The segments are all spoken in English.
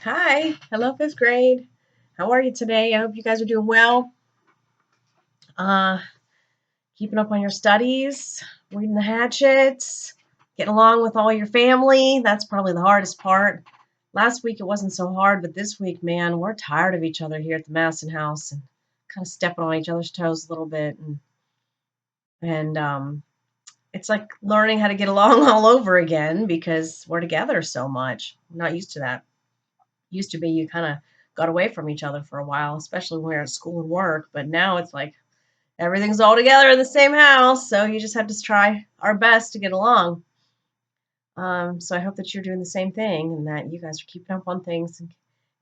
Hi, hello fifth grade. How are you today? I hope you guys are doing well. Uh, Keeping up on your studies, reading the Hatchets, getting along with all your family. That's probably the hardest part. Last week it wasn't so hard, but this week, man, we're tired of each other here at the Masson house and kind of stepping on each other's toes a little bit. And it's like learning how to get along all over again because we're together so much. I'm not used to that. Used to be you kind of got away from each other for a while, especially when we were at school and work. But now it's like everything's all together in the same house, so you just have to try our best to get along. So I hope that you're doing the same thing and that you guys are keeping up on things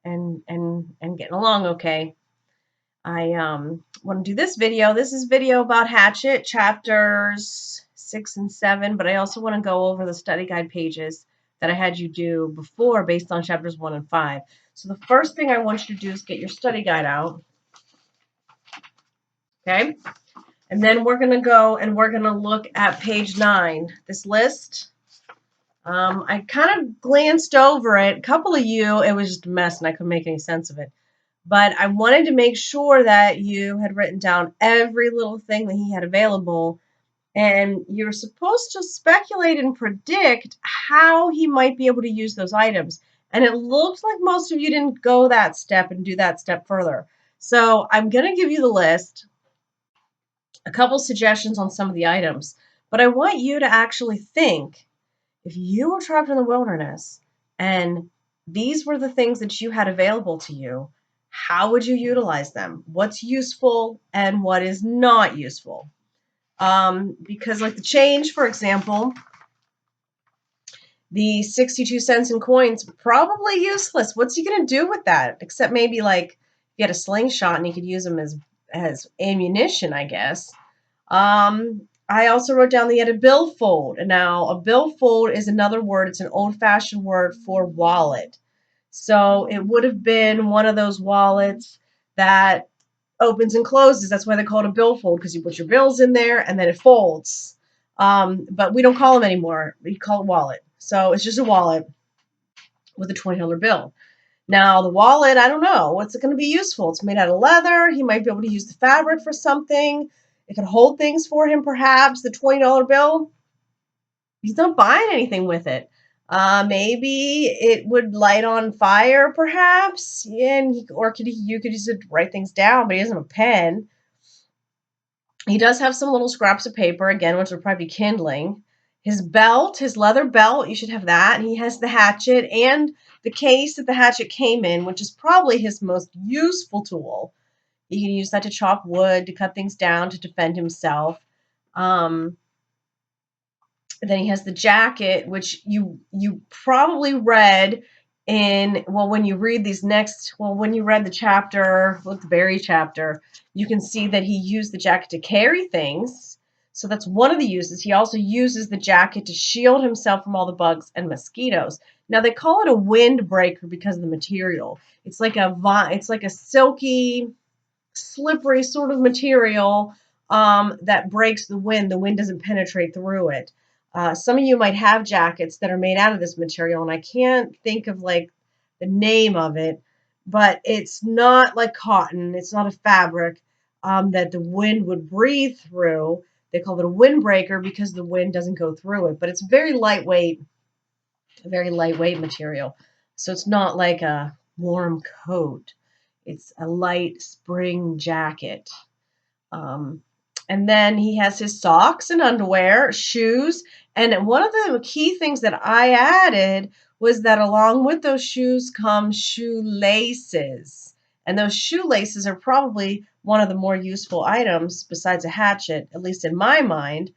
and getting along okay. I want to do this video. This is video about Hatchet chapters 6 and 7, but I also want to go over the study guide pages that I had you do before based on chapters 1 and 5. So the first thing I want you to do is get your study guide out. Okay? And then we're going to go and we're going to look at page 9, this list. I kind of glanced over it. A couple of you, it was just a mess and I couldn't make any sense of it. But I wanted to make sure that you had written down every little thing that he had available. And you're supposed to speculate and predict how he might be able to use those items. And it looks like most of you didn't go that step and do that step further. So I'm going to give you the list, a couple suggestions on some of the items. But I want you to actually think, if you were trapped in the wilderness and these were the things that you had available to you, how would you utilize them? What's useful and what is not useful? Because like the change, for example, the 62 cents in coins, probably useless. What's he going to do with that? Except maybe like if you had a slingshot and he could use them as ammunition, I guess. I also wrote down that he had a billfold. And now a billfold is another word. It's an old-fashioned word for wallet. So it would have been one of those wallets that opens and closes. That's why they call it a billfold, because you put your bills in there and then it folds. But we don't call them anymore. We call it wallet. So it's just a wallet with a $20 bill. Now, the wallet, I don't know. What's it going to be useful? It's made out of leather. He might be able to use the fabric for something. It could hold things for him, perhaps. The $20 bill, he's not buying anything with it. Maybe it would light on fire, perhaps. Yeah, and you could use it to write things down, but he doesn't have a pen. He does have some little scraps of paper, again, which would probably be kindling. His belt, his leather belt, you should have that. He has the hatchet and the case that the hatchet came in, which is probably his most useful tool. He can use that to chop wood, to cut things down, to defend himself. Then he has the jacket, which you probably read when you read when you read the chapter, look, the berry chapter, you can see that he used the jacket to carry things. So that's one of the uses. He also uses the jacket to shield himself from all the bugs and mosquitoes. Now they call it a windbreaker because of the material. It's like a silky, slippery sort of material that breaks the wind. The wind doesn't penetrate through it. Some of you might have jackets that are made out of this material, and I can't think of like the name of it, but it's not like cotton. It's not a fabric that the wind would breathe through. They call it a windbreaker because the wind doesn't go through it, but it's a very lightweight material. So it's not like a warm coat. It's a light spring jacket. Um, and then he has his socks and underwear, shoes. And one of the key things that I added was that along with those shoes come shoelaces. And those shoelaces are probably one of the more useful items besides a hatchet, at least in my mind,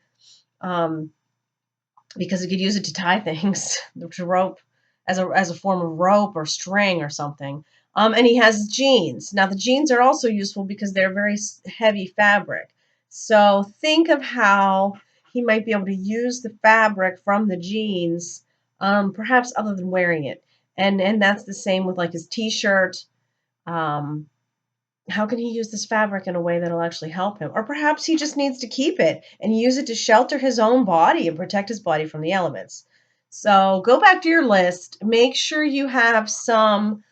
because you could use it to tie things, to rope, as a form of rope or string or something. And he has jeans. Now the jeans are also useful because they're very heavy fabric. So think of how he might be able to use the fabric from the jeans, perhaps other than wearing it. And that's the same with like his t-shirt. Um, how can he use this fabric in a way that'll actually help him? Or perhaps he just needs to keep it and use it to shelter his own body and protect his body from the elements. So go back to your list. Make sure you have some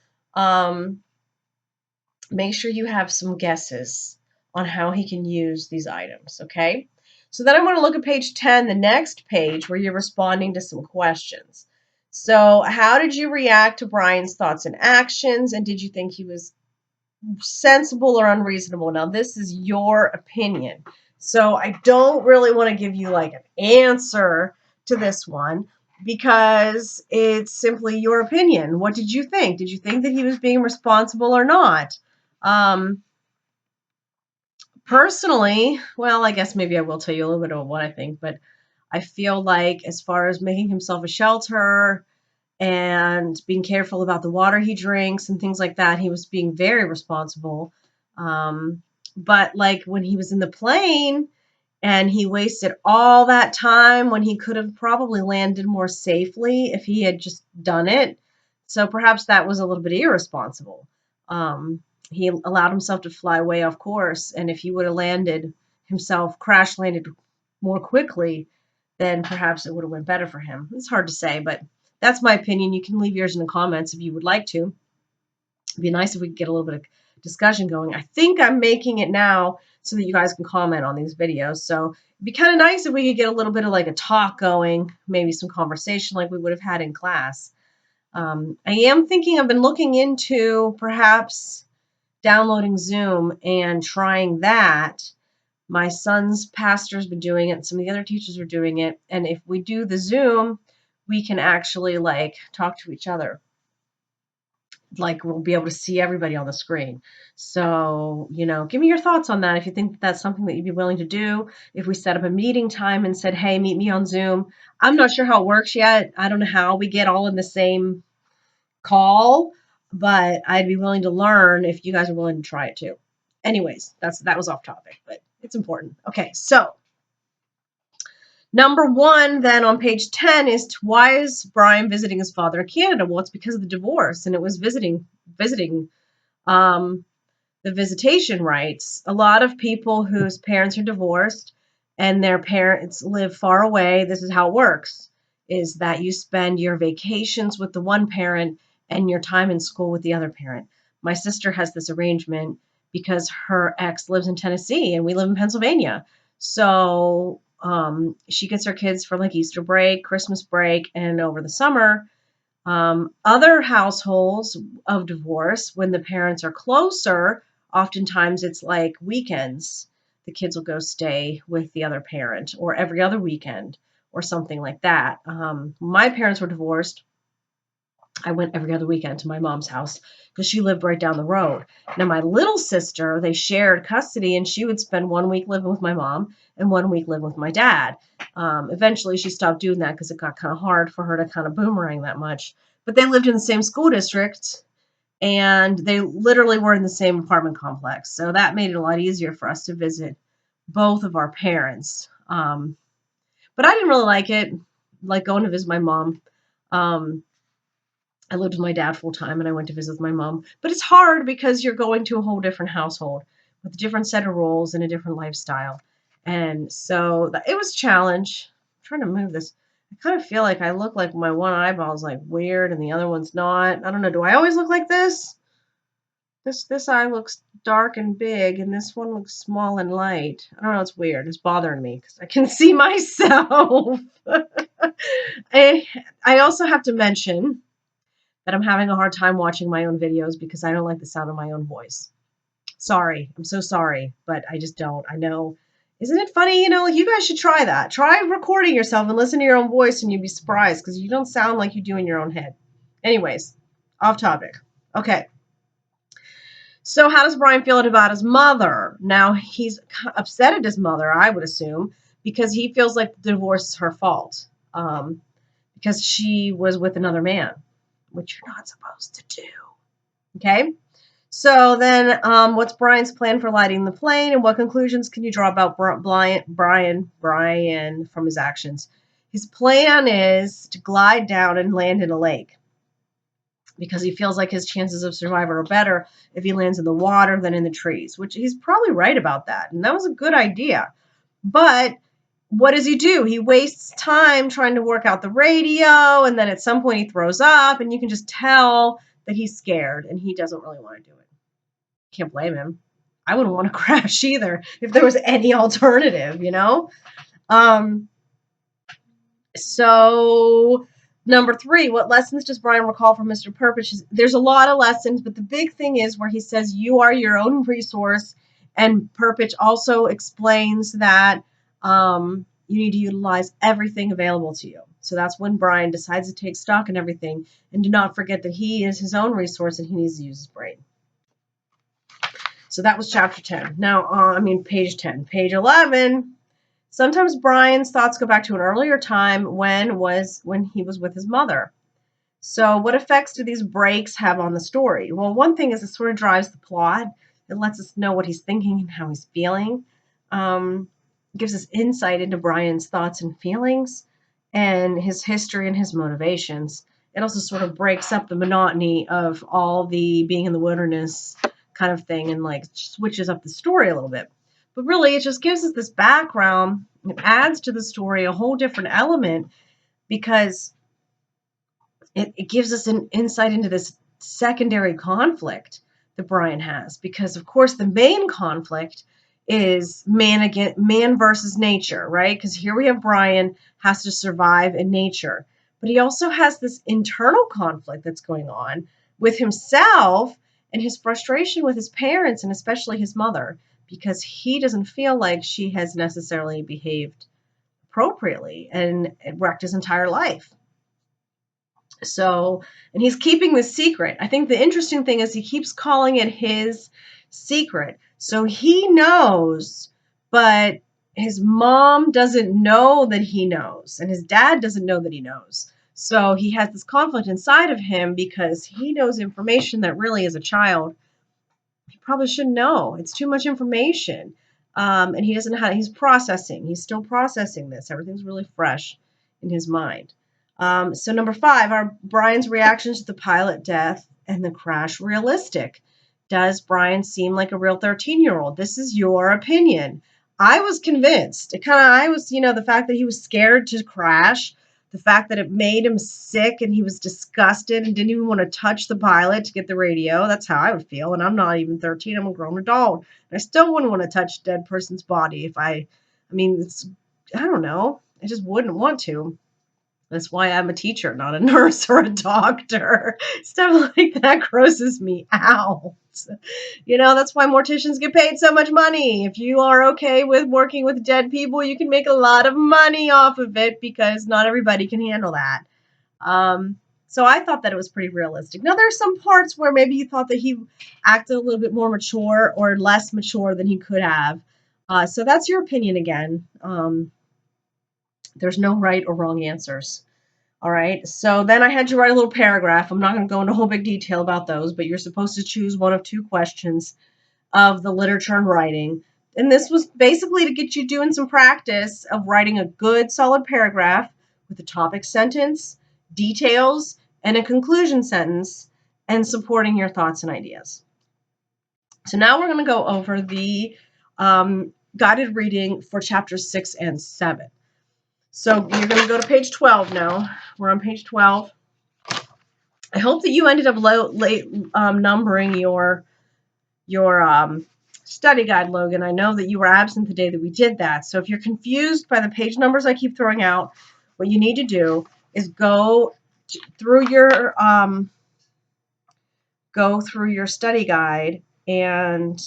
make sure you have some guesses on how he can use these items, okay? So then I want to look at page 10, the next page, where you're responding to some questions. So, how did you react to Brian's thoughts and actions? And did you think he was sensible or unreasonable? Now, this is your opinion. So, I don't really want to give you like an answer to this one because it's simply your opinion. What did you think? Did you think that he was being responsible or not? Um, Personally, well, I guess maybe I will tell you a little bit of what I think, but I feel like as far as making himself a shelter and being careful about the water he drinks and things like that, he was being very responsible. But like when he was in the plane and he wasted all that time when he could have probably landed more safely if he had just done it. So perhaps that was a little bit irresponsible. Um, he allowed himself to fly way off course, and if he would have landed himself, crash landed more quickly, then perhaps it would have went better for him. It's hard to say, but that's my opinion. You can leave yours in the comments if you would like to. It'd be nice if we could get a little bit of discussion going. I think I'm making it now so that you guys can comment on these videos. So it'd be kind of nice if we could get a little bit of like a talk going, maybe some conversation like we would have had in class. I am thinking, I've been looking into perhaps downloading Zoom and trying that. My son's pastor's been doing it, some of the other teachers are doing it. And if we do the Zoom, we can actually like talk to each other. Like we'll be able to see everybody on the screen. So, give me your thoughts on that. If you think that's something that you'd be willing to do, if we set up a meeting time and said, hey, meet me on Zoom. I'm not sure how it works yet. I don't know how we get all in the same call, but I'd be willing to learn if you guys are willing to try it too. Anyways, that was off topic, but it's important. Okay, so number one then on page 10 is why is Brian visiting his father in Canada? Well, it's because of the divorce, and it was visiting um, the visitation rights. A lot of people whose parents are divorced and their parents live far away, this is how it works, is that you spend your vacations with the one parent and your time in school with the other parent. My sister has this arrangement because her ex lives in Tennessee and we live in Pennsylvania. So she gets her kids for like Easter break, Christmas break, and over the summer. Other households of divorce, when the parents are closer, oftentimes it's like weekends. The kids will go stay with the other parent or every other weekend or something like that. My parents were divorced. I went every other weekend to my mom's house because she lived right down the road. Now, my little sister, they shared custody, and she would spend 1 week living with my mom and 1 week living with my dad. Eventually, she stopped doing that because it got kind of hard for her to kind of boomerang that much. But they lived in the same school district, and they literally were in the same apartment complex. So that made it a lot easier for us to visit both of our parents. But I didn't really like it, like going to visit my mom. I lived with my dad full time and I went to visit with my mom. But it's hard because you're going to a whole different household with a different set of rules and a different lifestyle. And so it was a challenge. I'm trying to move this. I kind of feel like I look like my one eyeball is like weird and the other one's not. I don't know. Do I always look like this? This eye looks dark and big and this one looks small and light. I don't know. It's weird. It's bothering me because I can see myself. I also have to mention that I'm having a hard time watching my own videos because I don't like the sound of my own voice. Sorry. I'm so sorry, but I just don't. I know. Isn't it funny? Like you guys should try that. Try recording yourself and listen to your own voice and you'd be surprised because you don't sound like you do in your own head. Anyways, off topic. Okay. So how does Brian feel about his mother? Now, he's upset at his mother, I would assume, because he feels like the divorce is her fault because she was with another man, which you're not supposed to do. Okay? So then what's Brian's plan for lighting the plane, and what conclusions can you draw about Brian from his actions? His plan is to glide down and land in a lake because he feels like his chances of survival are better if he lands in the water than in the trees, which he's probably right about that. And that was a good idea. But what does he do? He wastes time trying to work out the radio, and then at some point he throws up, and you can just tell that he's scared and he doesn't really want to do it. Can't blame him. I wouldn't want to crash either if there was any alternative, you know? So number 3, what lessons does Brian recall from Mr. Purpose? There's a lot of lessons, but the big thing is where he says you are your own resource, and Purpose also explains that you need to utilize everything available to you. So that's when Brian decides to take stock in everything, and do not forget that he is his own resource and he needs to use his brain. So that was chapter 10. Now, page 10. Page 11. Sometimes Brian's thoughts go back to an earlier time when he was with his mother. So what effects do these breaks have on the story? Well, one thing is it sort of drives the plot. It lets us know what he's thinking and how he's feeling. Gives us insight into Brian's thoughts and feelings and his history and his motivations. It also sort of breaks up the monotony of all the being in the wilderness kind of thing and like switches up the story a little bit. But really, it just gives us this background. It adds to the story a whole different element because it gives us an insight into this secondary conflict that Brian has. Because, of course, the main conflict is man versus nature, right? Because here we have Brian has to survive in nature. But he also has this internal conflict that's going on with himself and his frustration with his parents and especially his mother, because he doesn't feel like she has necessarily behaved appropriately and it wrecked his entire life. So, and he's keeping this secret. I think the interesting thing is he keeps calling it his secret. So he knows, but his mom doesn't know that he knows, and his dad doesn't know that he knows. So he has this conflict inside of him because he knows information that really, as a child, he probably shouldn't know. It's too much information. And he doesn't know how, he's processing. He's still processing this. Everything's really fresh in his mind. So number 5, are Brian's reactions to the pilot death and the crash realistic? Does Brian seem like a real 13-year-old? This is your opinion. I was convinced. The fact that he was scared to crash, the fact that it made him sick and he was disgusted and didn't even want to touch the pilot to get the radio. That's how I would feel. And I'm not even 13. I'm a grown adult. And I still wouldn't want to touch a dead person's body if I don't know. I just wouldn't want to. That's why I'm a teacher, not a nurse or a doctor. Stuff like that grosses me out. That's why morticians get paid so much money. If you are okay with working with dead people, you can make a lot of money off of it because not everybody can handle that. So I thought that it was pretty realistic. Now, there's some parts where maybe you thought that he acted a little bit more mature or less mature than he could have. So that's your opinion again. There's no right or wrong answers. All right. So then I had you write a little paragraph. I'm not going to go into whole big detail about those, but you're supposed to choose one of 2 questions of the literature and writing. And this was basically to get you doing some practice of writing a good, solid paragraph with a topic sentence, details, and a conclusion sentence, and supporting your thoughts and ideas. So now we're going to go over the guided reading for chapters 6 and 7. So you're going to go to page 12 now. We're on page 12. I hope that you ended up numbering your study guide, Logan. I know that you were absent the day that we did that. So if you're confused by the page numbers I keep throwing out, what you need to do is go through your study guide and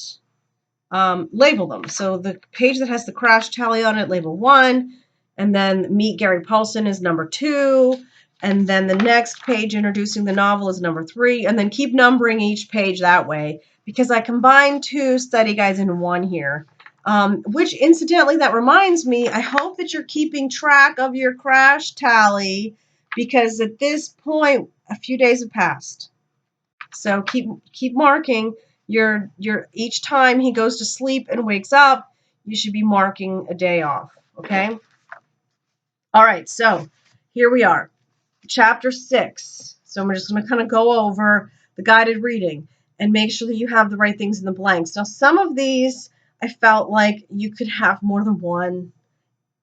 label them. So the page that has the crash tally on it, label 1. And then Meet Gary Paulson is number 2. And then the next page introducing the novel is number 3. And then keep numbering each page that way because I combined 2 study guides into one here. Which incidentally, that reminds me, I hope that you're keeping track of your crash tally because at this point, a few days have passed. So keep marking your each time he goes to sleep and wakes up, you should be marking a day off. Okay? All right, so here we are, chapter 6. So I'm just going to kind of go over the guided reading and make sure that you have the right things in the blanks. Now, some of these, I felt like you could have more than one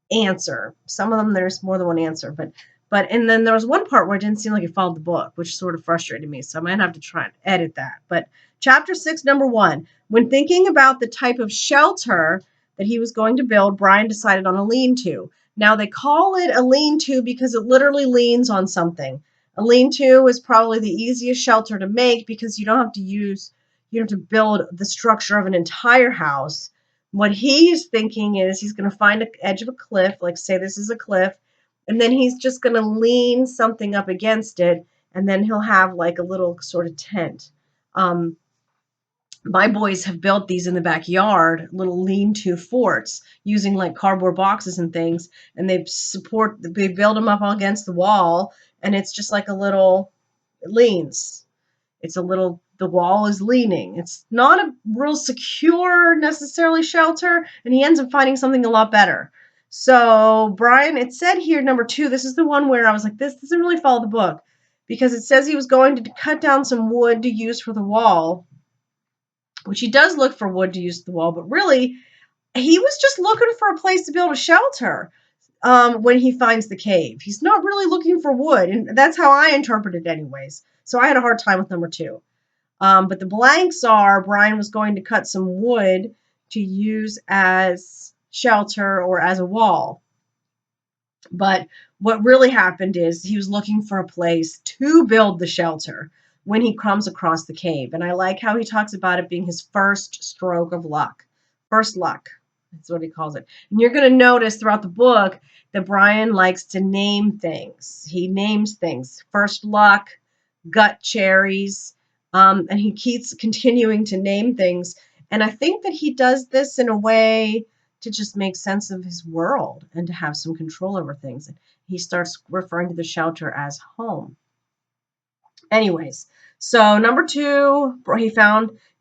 answer. Some of them, there's more than one answer, but And then there was one part where it didn't seem like it followed the book, which sort of frustrated me. So I might have to try and edit that. But chapter 6, number 1. When thinking about the type of shelter that he was going to build, Brian decided on a lean-to. Now they call it a lean-to because it literally leans on something. A lean-to is probably the easiest shelter to make because you don't have to build the structure of an entire house. What he's thinking is he's going to find an edge of a cliff, like say this is a cliff, and then he's just going to lean something up against it, and then he'll have like a little sort of tent. My boys have built these in the backyard, little lean-to forts, using like cardboard boxes and things, and they build them up against the wall, and it's just like a little, it leans. The wall is leaning. It's not a real secure necessarily shelter, and he ends up finding something a lot better. So Brian, it said here, number 2, this is the one where I was like, this doesn't really follow the book, because it says he was going to cut down some wood to use for the wall, which he does look for wood to use for the wall, but really, he was just looking for a place to build a shelter. When he finds the cave, he's not really looking for wood, and that's how I interpret it anyways. So I had a hard time with number 2. But the blanks are Brian was going to cut some wood to use as shelter or as a wall. But what really happened is he was looking for a place to build the shelter when he comes across the cave. And I like how he talks about it being his first stroke of luck. First luck. That's what he calls it. And you're going to notice throughout the book that Brian likes to name things. He names things. First luck, gut cherries, and he keeps continuing to name things. And I think that he does this in a way to just make sense of his world and to have some control over things. He starts referring to the shelter as home. Anyways, so number 2,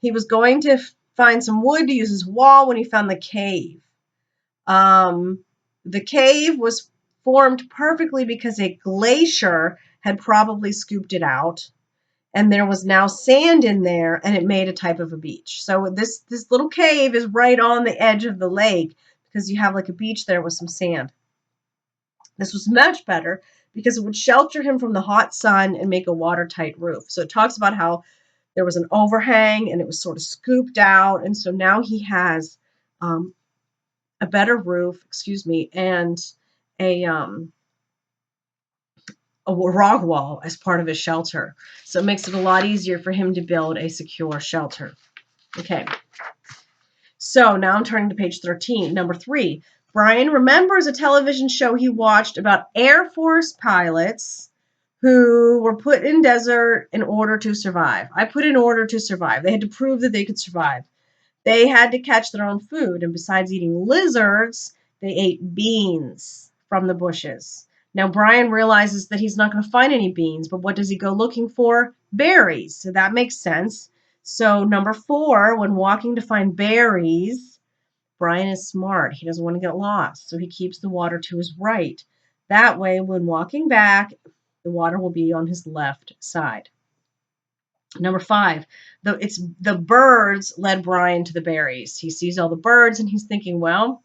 he was going to find some wood to use as wall when he found the cave. The cave was formed perfectly because a glacier had probably scooped it out, and there was now sand in there, and it made a type of a beach. So this little cave is right on the edge of the lake because you have like a beach there with some sand. This was much better because it would shelter him from the hot sun and make a watertight roof. So it talks about how there was an overhang and it was sort of scooped out, and so now he has a better roof, and a rock wall as part of his shelter. So it makes it a lot easier for him to build a secure shelter. Okay. So now I'm turning to page 13. Number 3. Brian remembers a television show he watched about Air Force pilots who were put in desert in order to survive. I put in order to survive. They had to prove that they could survive. They had to catch their own food, and besides eating lizards, they ate beans from the bushes. Now, Brian realizes that he's not going to find any beans, but what does he go looking for? Berries. So that makes sense. So number 4, when walking to find berries, Brian is smart. He doesn't want to get lost, so he keeps the water to his right. That way, when walking back, the water will be on his left side. Number 5, the birds led Brian to the berries. He sees all the birds and he's thinking, well,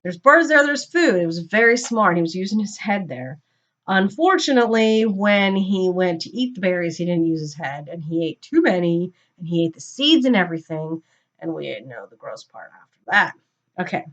there's birds there, there's food. It was very smart. He was using his head there. Unfortunately, when he went to eat the berries, he didn't use his head, and he ate too many, and he ate the seeds and everything, and we know the gross part after that. Okay.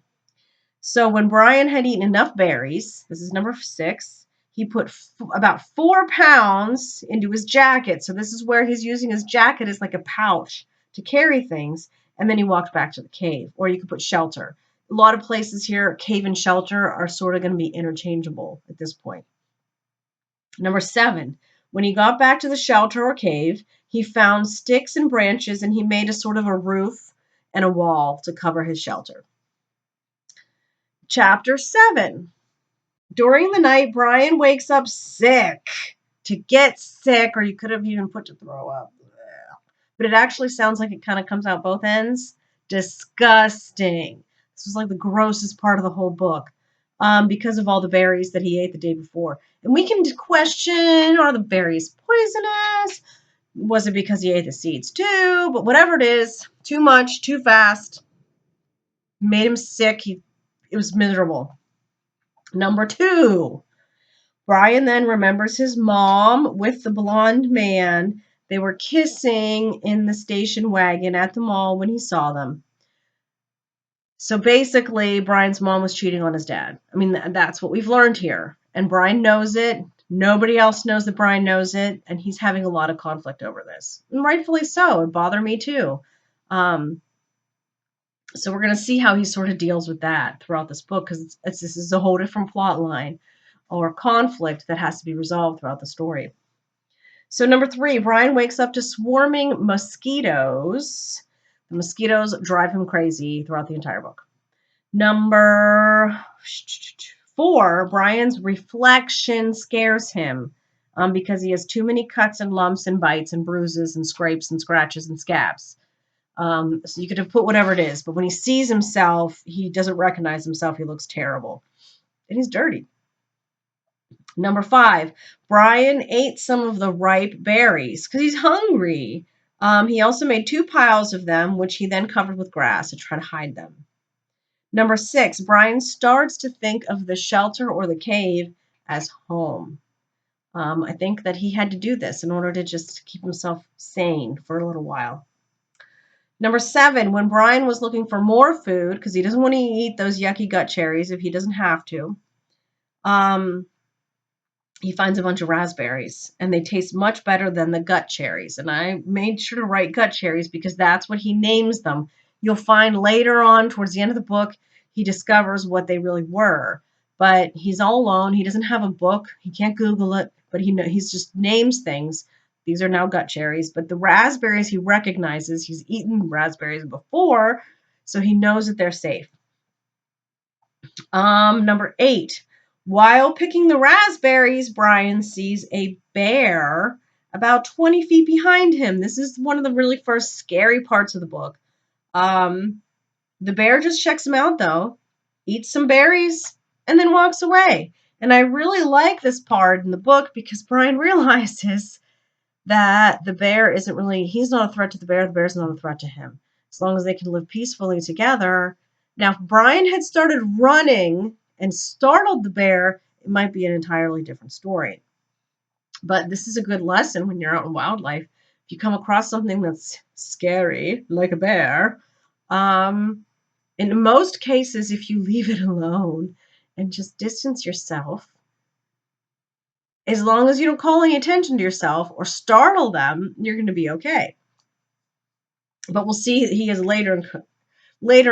So when Brian had eaten enough berries, this is number 6, he put about 4 pounds into his jacket. So this is where he's using his jacket as like a pouch to carry things. And then he walked back to the cave. Or you could put shelter. A lot of places here, cave and shelter, are sort of going to be interchangeable at this point. Number 7, when he got back to the shelter or cave, he found sticks and branches, and he made a sort of a roof and a wall to cover his shelter. Chapter 7. During the night, Brian wakes up sick. To get sick, or you could have even put to throw up. But it actually sounds like it kind of comes out both ends. Disgusting. This was like the grossest part of the whole book because of all the berries that he ate the day before. And we can question, are the berries poisonous? Was it because he ate the seeds too? But whatever it is, too much, too fast, made him sick. It was miserable. Number 2, Brian then remembers his mom with the blonde man. They were kissing in the station wagon at the mall when he saw them. So basically, Brian's mom was cheating on his dad. I mean, that's what we've learned here. And Brian knows it. Nobody else knows that Brian knows it. And he's having a lot of conflict over this. And rightfully so. It bothered me too. So we're going to see how he sort of deals with that throughout this book, because this is a whole different plot line or conflict that has to be resolved throughout the story. So number 3, Brian wakes up to swarming mosquitoes. The mosquitoes drive him crazy throughout the entire book. Number 4, Brian's reflection scares him because he has too many cuts and lumps and bites and bruises and scrapes and scratches and scabs. So you could have put whatever it is, but when he sees himself, he doesn't recognize himself. He looks terrible. And he's dirty. Number 5, Brian ate some of the ripe berries because he's hungry. He also made 2 piles of them, which he then covered with grass to try to hide them. Number 6, Brian starts to think of the shelter or the cave as home. I think that he had to do this in order to just keep himself sane for a little while. Number 7, when Brian was looking for more food, because he doesn't want to eat those yucky gut cherries if he doesn't have to, he finds a bunch of raspberries, and they taste much better than the gut cherries. And I made sure to write gut cherries because that's what he names them. You'll find later on, towards the end of the book, he discovers what they really were. But he's all alone. He doesn't have a book. He can't Google it, but he's just names things. These are now gut cherries. But the raspberries he recognizes, he's eaten raspberries before, so he knows that they're safe. Number 8, while picking the raspberries, Brian sees a bear about 20 feet behind him. This is one of the really first scary parts of the book. The bear just checks him out, though, eats some berries, and then walks away. And I really like this part in the book because Brian realizes that the bear isn't really, he's not a threat to the bear's not a threat to him. As long as they can live peacefully together. Now, if Brian had started running and startled the bear, it might be an entirely different story. But this is a good lesson when you're out in wildlife. If you come across something that's scary, like a bear, in most cases, if you leave it alone and just distance yourself, as long as you don't call any attention to yourself or startle them, you're going to be okay. But we'll see he has later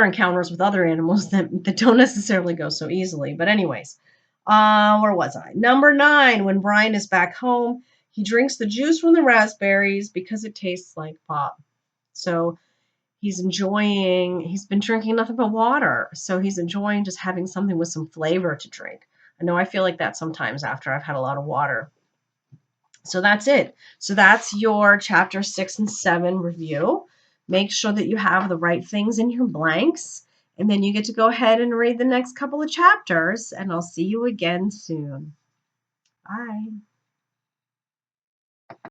encounters with other animals that don't necessarily go so easily. But anyways, where was I? Number 9, when Brian is back home, he drinks the juice from the raspberries because it tastes like pop. So he's been drinking nothing but water. So he's enjoying just having something with some flavor to drink. I know I feel like that sometimes after I've had a lot of water. So that's it. So that's your chapter 6 and 7 review. Make sure that you have the right things in your blanks, and then you get to go ahead and read the next couple of chapters, and I'll see you again soon. Bye.